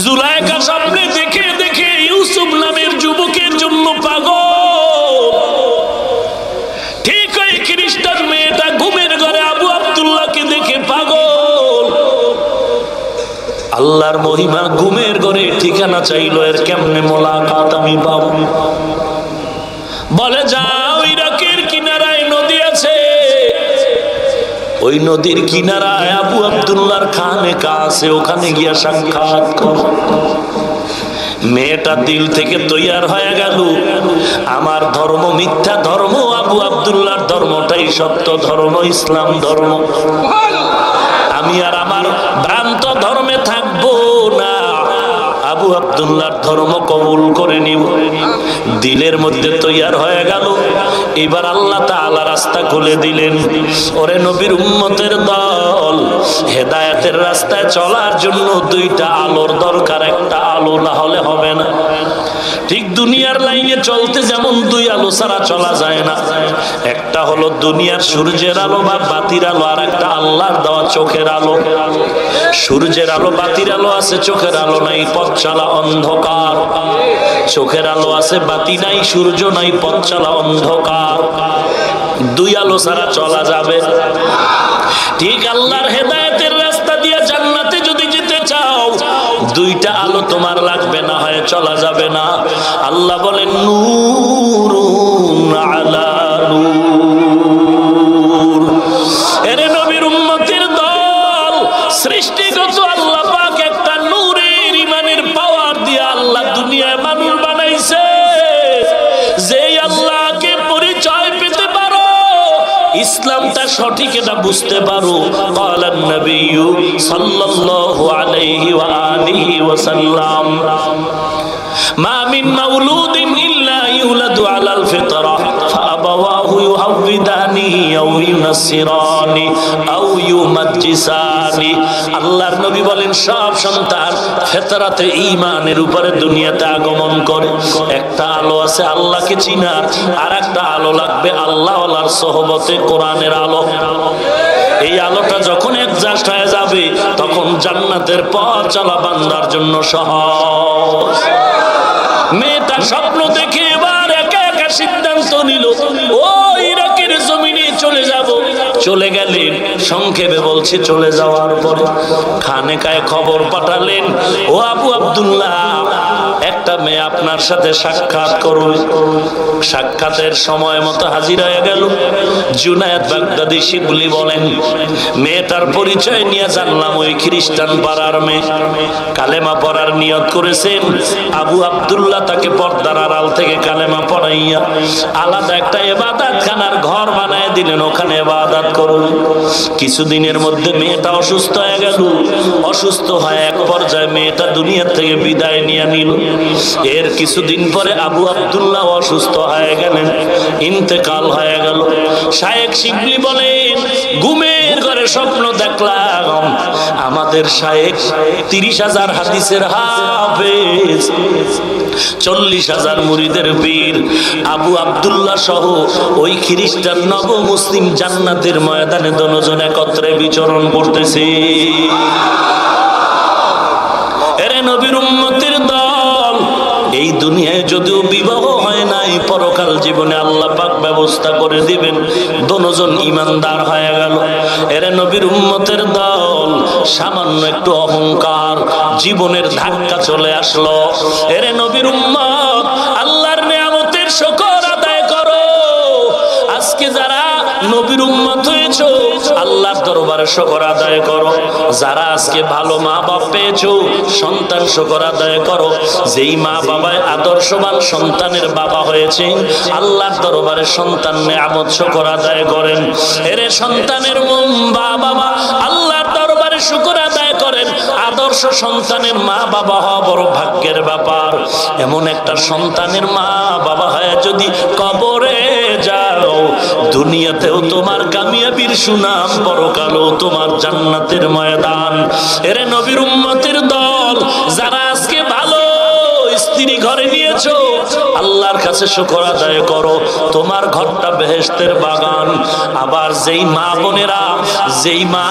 জুলাইখা স্বপ্নে দেখে দেখে ইউসুফ নামের যুবকের জন্য পাগল। ঠিক ওই খ্রিস্টান মেয়েটা ঘুমের ঘরে আবু আব্দুল্লাহকে দেখে পাগল। আল্লাহর মহিমা, ঘুমের ঘরে ঠিকানা চাইলো, এর কেমনে মোলাকাত আমি পাবো। বলে যাও, ইরাকের কিনারায় নদী আছে, ওই নদীর কিনারায় আবু আব্দুল্লাহর খানেকা আছে, ওখানে গিয়া সাক্ষাৎ কর। মেয়েটা দিল থেকে তৈয়ার হয়ে গেল, আমার ধর্ম মিথ্যা ধর্ম, আবু আব্দুল্লাহর ধর্মটাই সত্য ধর্ম, ইসলাম ধর্ম। আমি আর আমার ভ্রান্ত ধর্মে থাকবো না, আবু আব্দুল্লাহর ধর্ম কবুল করে নিব। দিলের মধ্যে তৈয়ার হয়ে গেল। এবার আল্লাহ তাআলা রাস্তা খুলে দিলেন। ওরে নবীর উম্মতের দল, হেদায়েতের রাস্তায় চলার জন্য দুইটা আলোর দরকার, একটা আলো না হলে হবে না। ঠিক দুনিয়ার লাইনে চলতে যেমন দুই আলো ছাড়া চলা যায় না, একটা হলো দুনিয়ার সূর্যের আলো বা বাতির আলো, আর একটা আল্লাহর দেওয়া চোখের আলো। সূর্যের আলো বাতির আলো আছে, চোখের আলো নাই, পথ চলা অন্ধকার। চোখের আলো আছে, বাতি নাই, সূর্য নাই, পথ চলা অন্ধকার। দুই আলো ছাড়া চলা যাবে? ঠিক আল্লাহর হেদায়েতের রাস্তা দিয়ে জান্নাতে যদি যেতে চাও, দুইটা আলো তোমার লাগবে, না হয় চলা যাবে না। আল্লাহ বলেন নূরুন দুনিয়ায় মানুষ বানাইছে। যেই আল্লাহকে পরিচয় পেতে পারো, ইসলামটা সঠিক এটা বুঝতে পারো। ক্বালান নবিয়্যু সাল্লাল্লাহু আলাইহি ওয়া আলিহি ওয়াসাল্লাম, মা মিন মাউলুদিন ইল্লা ইউলাদু আলাল ফিতরা ফাআবাওয়াহু ইউহাউবিদানিহি আও ইউনাসসিরানি আও ইউমাজ্জিসানি। আল্লাহর নবী বলেন, সব সন্তান ফিতরাতে ঈমানের উপরে দুনিয়াতে আগমন করে। একটা আলো আছে আল্লাহকে চিনার, আর একটা আলো লাগবে আল্লাহওয়ালার সোহবতে, কোরআনের আলো। এই আলোটা যখন অ্যাডজাস্ট হয়ে যাবে, তখন জান্নাতের পথ চলা বান্দার জন্য সহজ। মেয়েটা স্বপ্ন দেখে এবার একা একা সিদ্ধান্ত নিল, ও ইরাকের জমিনে চলে যাব। চলে গেলেন, সংক্ষেপে বলছি, চলে যাওয়ার পরে খানেকায় খবর পাঠালেন, ও আবু আব্দুল্লাহ, একটা মেয়ে আপনার সাথে সাক্ষাৎ করবে। সাক্ষাতের সময় মতো হাজির হয়ে গেল। জুনায়েদ বাগদাদি শিবলি বলেন, মেয়েটার পরিচয় নিয়ে জানলাম ওই খ্রিস্টান পাড়ার মেয়ে, কালেমা পড়ার নিয়ত করেছেন। আবু আব্দুল্লাহ তাকে পর্দার আড়াল থেকে কালেমা পড়াইয়া আলাদা একটা ইবাদত খানার ঘর বানায় দিলেন, ওখানে ইবাদত করুন। কিছুদিনের মধ্যে মেয়েটা অসুস্থ হয়ে গেল। অসুস্থ হয় এক পর্যায়ে মেয়েটা দুনিয়া থেকে বিদায় নিয়ে নিল। এর কিছুদিন পরে আবু আব্দুল্লাহ অসুস্থ হয়ে গেলেন, ইন্তেকাল হয়ে গেল। শায়েখ শিবলি বলেন, ঘুমের ঘরে স্বপ্ন দেখলাম আমাদের শায়েখ 30,000 হাদিসের হাফেজ, 40,000 মুরিদের পীর আবু আব্দুল্লাহ সহ ওই খ্রিস্টান নব মুসলিম জান্নাতের ময়দানে দুজন একত্রে বিচরণ করতেছে। এরে নবীর উম্মতের দল, এই দুনিয়ায় যদিও বিবাহ হয় নাই, পরকাল জীবনে আল্লাহ পাক ব্যবস্থা করে দিবেন। দুজন ঈমানদার হয়ে গেল। এরে নবীর উম্মতের দল, সামান্য একটু অহংকার, জীবনের ধাক্কা চলে আসলো। এরে নবীর উম্মত, আল্লাহর নিয়ামতের শুকর আদায় করো। আজকে যারা নবীর উম্মত হয়েছো, আল্লাহর দরবারে শুকর আদায় করো। যারা আজকে ভালো মা বাপ পেয়েছো, সন্তান শুকর আদায় করো। যেই মা বাবায় আদর্শবান সন্তানের বাবা হয়েছে, আল্লাহর দরবারে সন্তান নিয়ামত শুকর আদায় করেন। এরে সন্তানের বাবা আল্লাহর দরবারে শুকর আদায় করেন। আদর্শ সন্তানের মা বাবা হওয়া বড় ভাগ্যের ব্যাপার। এমন একটা সন্তানের মা বাবা হয়ে যদি কবরে যাও, দুনিয়াতেও তোমার কামিয়াবির সুনাম, পরকালেও তোমার জান্নাতের ময়দান। এরে নবীর উম্মতের দল, যারা আজকে ভালো স্ত্রী ঘরে নিয়েছো, আল্লাহর কাছে শুকর আদায় করো, তোমার ঘরটা বেহেশতের বাগান। আবার যেই মা বোনেরা, যেই মা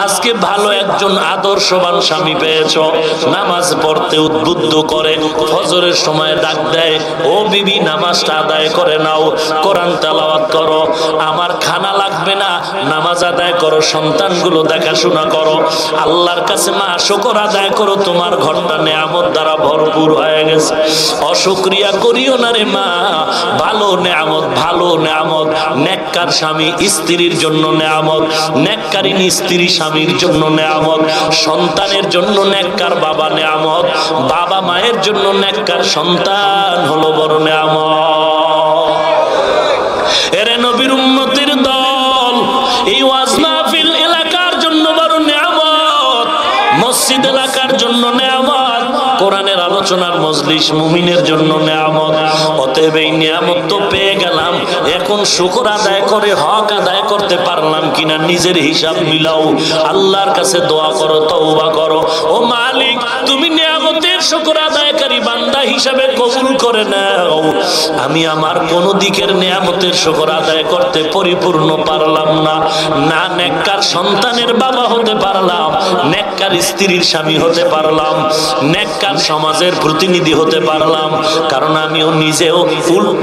আজকে ভালো একজন আদর্শবান স্বামী পেয়েছো, নামাজ পড়তে উদ্বুদ্ধ করে, ফজরের সময় ডাক দেয়, ও বিবি নামাজটা আদায় করে নাও, কোরআন তেলাওয়াত করো, আমার খানা লাগবে না, নামাজ আদায় করো, সন্তানগুলো দেখাশোনা করো। আল্লাহর কাছে মা শুকর আদায় করো, তোমার ঘরটা নেয়ামত দ্বারা ভরপুর হয়ে গেছে। অশুকরিয়া করিও না রে মা, ভালো নেয়ামত, ভালো নেয়ামত। নেককার স্বামী স্ত্রীর জন্য নেয়ামত, নেককারিনী স্ত্রী স্বামীর জন্য নেয়ামত, সন্তানের জন্য নেককার বাবা নেয়ামত, বাবা মায়ের জন্য নেককার সন্তান হলো বড় নেয়ামত। এরে নবীর উম্মতের দল, এই ওয়াজ মাহফিল এলাকার জন্য বড় নেয়ামত, মসজিদ এলাকার জন্য নেয়ামত, কোরআনের আলোচনার মজলিস মুমিনের জন্য নেয়ামত। অতএব এই নিয়ামত তো পেয়ে গেলাম, এখন শুকর আদায় করে হক আদায় করতে পারলাম কিনা নিজের হিসাব মিলাও। আল্লাহর কাছে দোয়া করো, তওবা করো। ও মালিক, তুমি নিয়ামতের শুকর আদায়কারী বান্দা হিসাবে কবুল করে নাও। আমি আমার কোন দিকের নিয়ামতের শুকর আদায় করতে পরিপূর্ণ পারলাম না। না নেককার সন্তানের বাবা হতে পারলাম, নেককার স্ত্রীর স্বামী হতে পারলাম, নেককার সমাজের প্রতিনিধি হতে পারলাম, কারণ আমিও নিজেও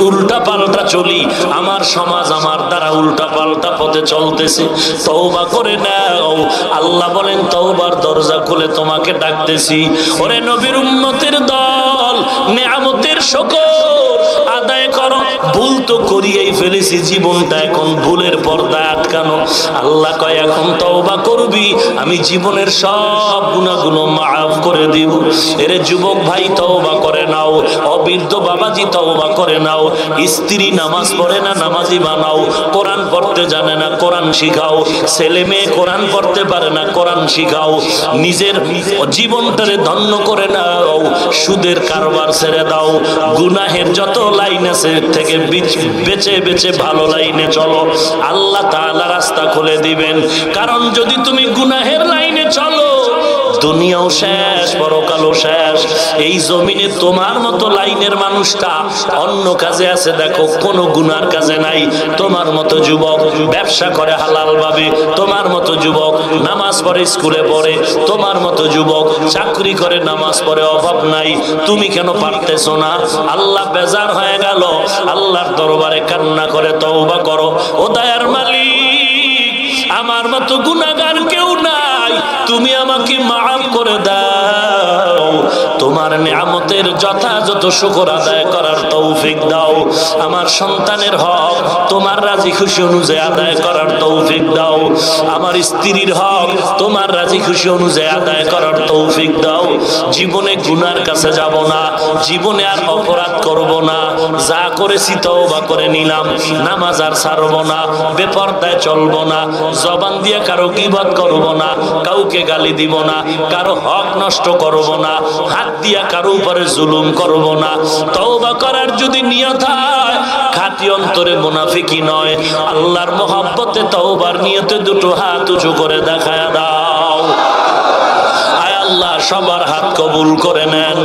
উল্টা পাল্টা চলি। আমার সমাজ আমার দ্বারা উল্টা পাল্টা পথে চলতেছে। তওবা করে নাও। আল্লাহ বলেন, তওবার দরজা খুলে তোমাকে ডাকতেছি। ওরে নবীর উম্মতের দল, নেয়ামতের শুকর আদায় করো। ভুল তো করিয়েই ফেলেছি, জীবনটা এখন ভুলের পর্দায় আটকানো। আল্লাহ কয়, এখন তওবা করবি, আমি জীবনের সব গুনাহগুলো মাফ করে দিব। এরে যুবক ভাই, তওবা করে নাও। অবৃদ্ধ বাবাজি তওবা করে নাও, স্ত্রী নামাজ পড়ে না নামাজি বানাও, কোরআন পড়তে জানে না কোরআন শিখাও, ছেলে মেয়ে কোরআন পড়তে পারে না কোরআন শিখাও, নিজের জীবনটারে ধন্য করে নাও, সুদের কারবার ছেড়ে দাও, গুনাহের যত লাইন আছে থেকে বেছে বেছে ভালো লাইনে চলো, আল্লাহ তাআলা রাস্তা খুলে দিবেন। কারণ যদি তুমি গুনাহের লাইনে চলো, দুনিয়াও শেষ পরকালও শেষ। এই জমিনে তোমার মতো লাইনের মানুষটা অন্য কাজে আছে, দেখো কোনো গুনার কাজে নাই। তোমার মতো যুবক ব্যবসা করে হালাল ভাবে, তোমার মতো যুবক নামাজ পড়ে স্কুলে পড়ে, তোমার মতো যুবক চাকরি করে নামাজ পড়ে, অভাব নাই। তুমি কেন পারতেছো না? আল্লাহ বেজার হয়ে গেল, আল্লাহর দরবারে কান্না করে তওবা করো। ও দয়ার মালিক, আমার মতো গুনাহগার কেউ নাই, তুমি আমাকে মাফ করে দাও, তোমার নিয়ামতের যথাযথ শুকর আদায় করার তৌফিক দাও, আমার সন্তানের হক তোমার রাজি খুশি অনুযায়ী আদায় করার তৌফিক দাও, আমার স্ত্রীর হক তোমার রাজি খুশি অনুযায়ী আদায় করার তৌফিক দাও। জীবনে গুনার কাছে যাব না, জীবনে আর অপরাধ করব না, যা করেছি তওবা করে নিলাম, নামাজ আর ছাড়ব না, বেপরদায় চলব না, জবান দিয়ে কারো গীবত করব না, কাউকে গালি দিব না, কারো হক নষ্ট করব না, হাত দিয়া কারো উপরে জুলুম করব না। তওবা করার যদি নিয়ত হয়, খাঁটি অন্তরে মুনাফিকি নয়, আল্লাহর মহব্বতে তওবার নিয়তে দুটো হাত উঁচু করে দেখায় দাও। আয় আল্লাহ সবার হাত কবুল করে নেন,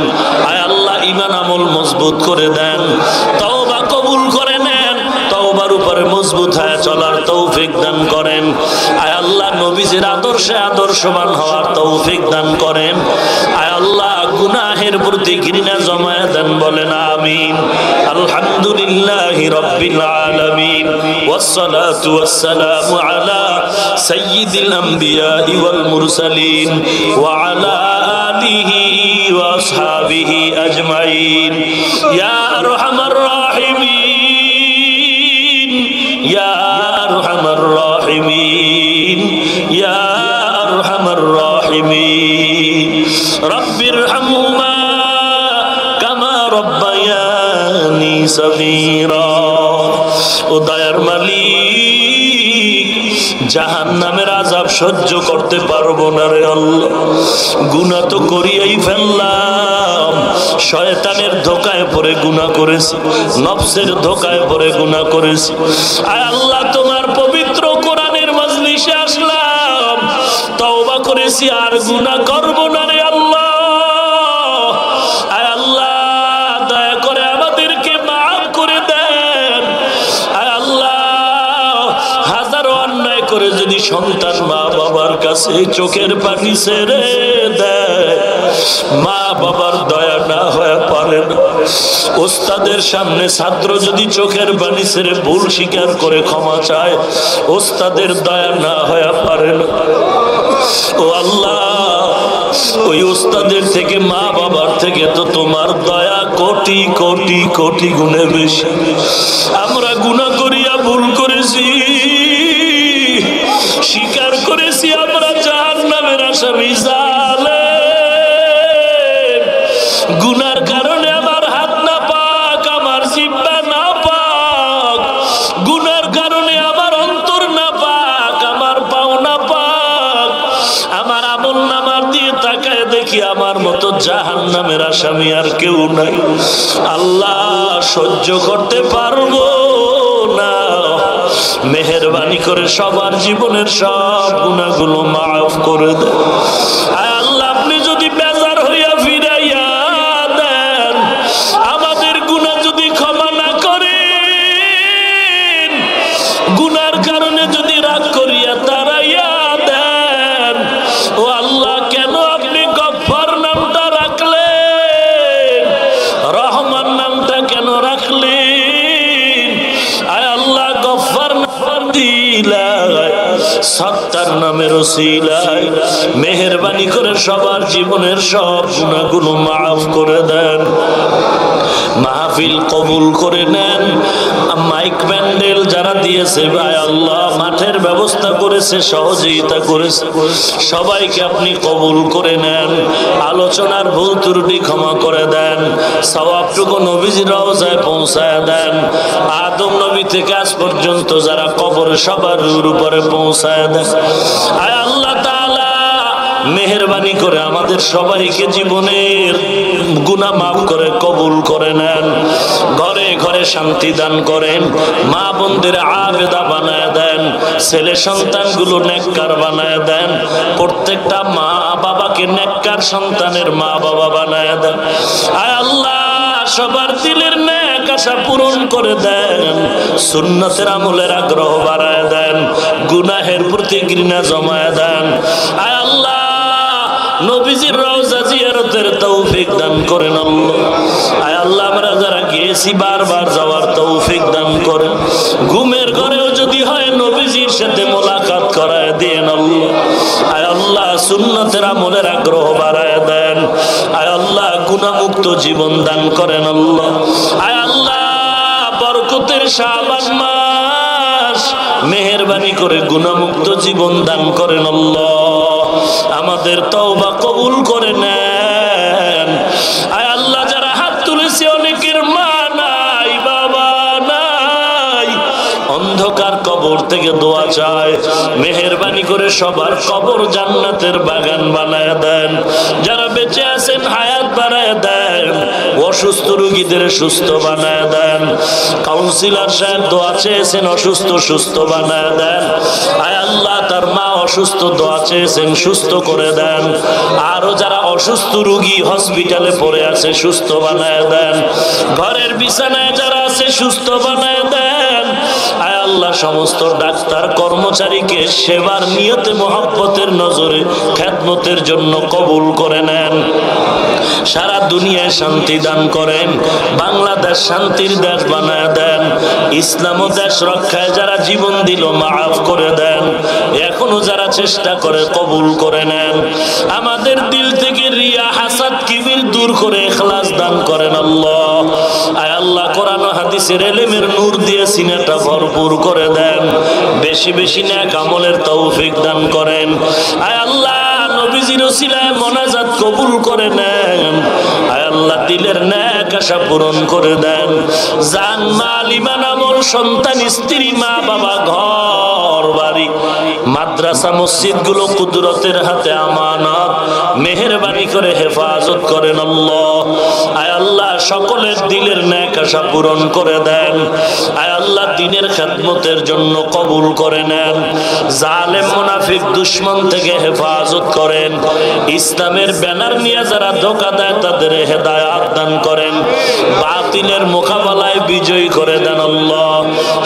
আয় আল্লাহ ঈমান আমল মজবুত করে দেন, তওবা কবুল করে নেন, তওবার উপরে মজবুত হয়ে চলার তৌফিক দান করেন। আয় আল্লাহ নবীজির আদর্শে আদর্শবান হওয়ার তৌফিক দান করেন। আয় আল্লাহ গুনাহের প্রতি ঘৃণা জমায়ে দেন, বলেন আমিন। আলহামদুলিল্লাহি রাব্বিল আলামিন, ওয়াসসালাতু ওয়াসসালামু আলা সাইয়্যিদিল আমবিয়া ওয়াল মুরসালিন ওয়া আলা আলিহি ওয়া আসহাবিহি আজমাইন। ইয়া আরহামার রাহিমিন, ইয়া আরহামার রাহিমিন, ইয়া আরহামার রাহিমিন। রব্বিরহামহুমা কামা রব্বায়ানি সগীরা। ও দয়ার মালিক, জাহান্নামের আযাব সহ্য করতে পারবো না রে আল্লাহ, গুনাহ তো করিয়াই ফেললাম, শয়তানের ধোকায় পড়ে গুনাহ করেছি, নফসের ধোকায় পড়ে গুনাহ করেছি। আয় আল্লাহ তোমার পবিত্র কোরআনের মজলিসে আসলাম, তওবা করেছি আর গুনাহ করব না রে আল্লাহ। আয় আল্লাহ দয়া করে আমাদেরকে মাফ করে দেন। আয় আল্লাহ হাজারো অন্যায় করে যদি সন্তান মা বাবার কাছে চোখের পানি ছেড়ে দেয়, মা বাবার দয়া না হয়ে পারে না। ওস্তাদের সামনে ছাত্র যদি চোখের পানি ছেড়ে ভুল স্বীকার করে ক্ষমা চায়, ওস্তাদের দয়া না হয়ে পারে না। ও আল্লাহ, ওই ওস্তাদের থেকে মা বাবার থেকে তো তোমার দয়া কোটি কোটি কোটি গুণে বেশি। আমরা গুনাহ করিয়া ভুল করেছি, স্বীকার করেছি আমরা জাহান্নামের আসামি, জালেম। গুনার কারণে আমার হাত না পাক, আমার জিহ্বা না পাক, গুনার কারণে আমার অন্তর না পাক, আমার পাও না পাক। আমার আমল নামার দিয়ে তাকায় দেখি আমার মতো জাহান্নামের আসামি আর কেউ নাই। আল্লাহ সহ্য করতে পারবো না, মেহেরবানি করে সবার জীবনের সব গুনাহগুলো মাফ করে দেন। আয় আল্লাহ, আপনি যদি বেজার হইয়া ফিরাইয়া দেন, আমাদের গুনাহ যদি ক্ষমা না করেন, গুনার কারণে যদি রাগ করিয়া তাড়াইয়া দেন, ও আল্লাহ কেন আপনি গফফার নামটা রাখলেন, রহমান নামটা কেন রাখলেন? আয় আল্লাহ গফফার সত্তার নামের ওসিলায় মেহেরবানি করে সবার জীবনের সব গুনাহগুলো মাফ করে দেন, মাহফিল কবুল করে নেন। মাইক প্যান্ডেল যারা দিয়েছে ভাই আল্লাহ, মাঠের ব্যবস্থা করেছে, সহযোগিতা করেছে, সবাইকে আপনি কবুল করে নেন। আলোচনার ভুল ত্রুটি ক্ষমা করে দেন। সওয়াবটুকু নবীজির রওজায় পৌঁছায় দেন। আদম নবী থেকে আজ পর্যন্ত যারা কবরে সবার উপরে পৌঁছায় দেন। আয় আল্লাহ তাআলা মেহেরবানি করে আমাদের সবাইকে জীবনের গুনাহ মাফ করে কবুল করে নেন। ঘরে ঘরে শান্তি দান করেন। মা বোনদের আবেদা বানায় দেন। ছেলে সন্তানগুলো নেককার বানায় দেন। প্রত্যেকটা মা বাবাকে নেককার সন্তানের মা বাবা বানায় দেন। আয় আল্লাহ সবার দিলের নেক আশা পূরণ করে দেন। সুন্নতের আমলের আগ্রহ বাড়ায় দেন। গুনাহের প্রতি ঘৃণা জমায় দেন। আয় আল্লাহ নবীজির রওজা জিয়ারতের তৌফিক দান করেন আল্লাহ। আয় আল্লাহ আমরা যারা গিয়েছি বারবার যাওয়ার তৌফিক দান করেন। ঘুমের ঘরেও যদি হয় নবীজির সাথে মোলাকাত করায় দেন আল্লাহ। আয় আল্লাহ সুন্নতের আমলের আগ্রহ বাড়ায় দেন। আয় আল্লাহ গুনাহমুক্ত জীবন দান করেন আল্লাহ। আয় আল্লাহ বরকতের শাবান মাস, মেহেরবানি করে গুনাহমুক্ত জীবন দান করেন আল্লাহ। আমাদের তওবা কবুল করে নেন। আয় আল্লাহ যারা হাত তুলেছে অনেকের মা নাই, বাবা নাই, অন্ধকার কবর থেকে দোয়া চায়। মেহেরবানি করে সবার কবর জান্নাতের বাগান বানায় দেন। যারা বেঁচে আছেন হায়াত বাড়ায় দেন। অসুস্থ রোগীদের সুস্থ বানায় দেন। কাউন্সিলর সাহেব দোয়া চেয়েছেন অসুস্থ সুস্থ বানায় দেন। আয় আল্লাহ তার মা অসুস্থ, দোয়া চেয়েছেন সুস্থ করে দেন। আরো যারা অসুস্থ রোগী হসপিটালে পড়ে আছে সুস্থ বানায় দেন। ঘরের বিছানায় যারা আছে সুস্থ বানায় দেন। আয় আল্লাহ সমস্ত ডাক্তার কর্মচারীকে সেবার নিয়তে মহব্বতের নজরে খেদমতের জন্য কবুল করে নেন। সারা দুনিয়ায় শান্তি দান করেন। বাংলাদেশ শান্তির দেশ বানায় দেন। ইসলাম ও দেশ রক্ষায় যারা জীবন দিল মাফ করে দেন। এখনো যারা চেষ্টা করে কবুল করে নেন। আমাদের দিল থেকে রিয়া হাসাদ কিবির দূর করে ইখলাস দান করেন আল্লাহ। আয় আল্লাহ কোরআন ও হাদিসের ইলমের নূর দিয়ে সিনাটা ভরপুর করে দেন। বেশি বেশি নেক আমলের তৌফিক দান করেন। আয় আল্লাহ নবীজির ওসিলায় মোনাজাত কবুল করে নেন। আয় আল্লাহ দিলের নেক আশা পূরণ করে দেন। জান মাল ইমান আমল সন্তান স্ত্রী মা বাবা ঘর বাড়ি মাদ্রাসা মসজিদ গুলো কুদরতের হাতে আমানত। মেহেরবানি করে হেফাজত করেন আল্লাহ। আয় আল্লাহ সকলের দিলের নেক আশা পূরণ করে দেন। আয় আল্লাহ দ্বীনের খেদমতের জন্য কবুল করে নেন। জালেম মুনাফিক দুশমন থেকে হেফাজত করেন। ইসলামের ব্যানার নিয়ে যারা ধোঁকা দেয় তাদের হেদায়াত দান করেন। বাতিলের মোকাবেলায় বিজয়ী করে দেন আল্লাহ।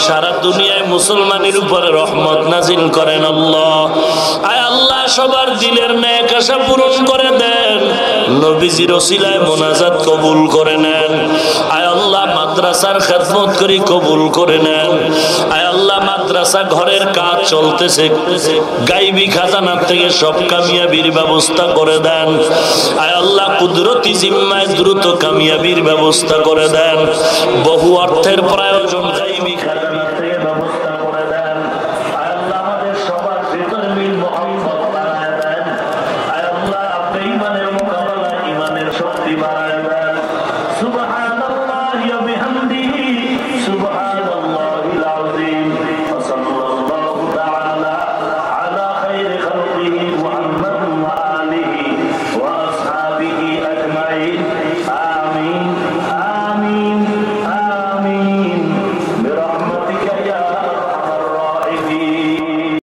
সারা দুনিয়ায় মুসলমানের উপরে রহমত নাজিল করেন আল্লাহ। আয় আল্লাহ সবার দিলের নেক আশা পূরণ করে দেন। নবীজির ওসিলায় মোনাজাত কবুল করে নেন। আয় আল্লাহ মাদ্রাসার খেদমত করি কবুল করে নেন। আয় আল্লাহ মাদ্রাসা ঘরের কাজ চলতেছে, গাইবি খাজানার থেকে সব কামিয়াবির ব্যবস্থা করে দেন। আয় আল্লাহ কুদরতি জিম্মায় দ্রুত কামিয়াবির ব্যবস্থা করে দেন। বহু অর্থের প্রয়োজন গাইবি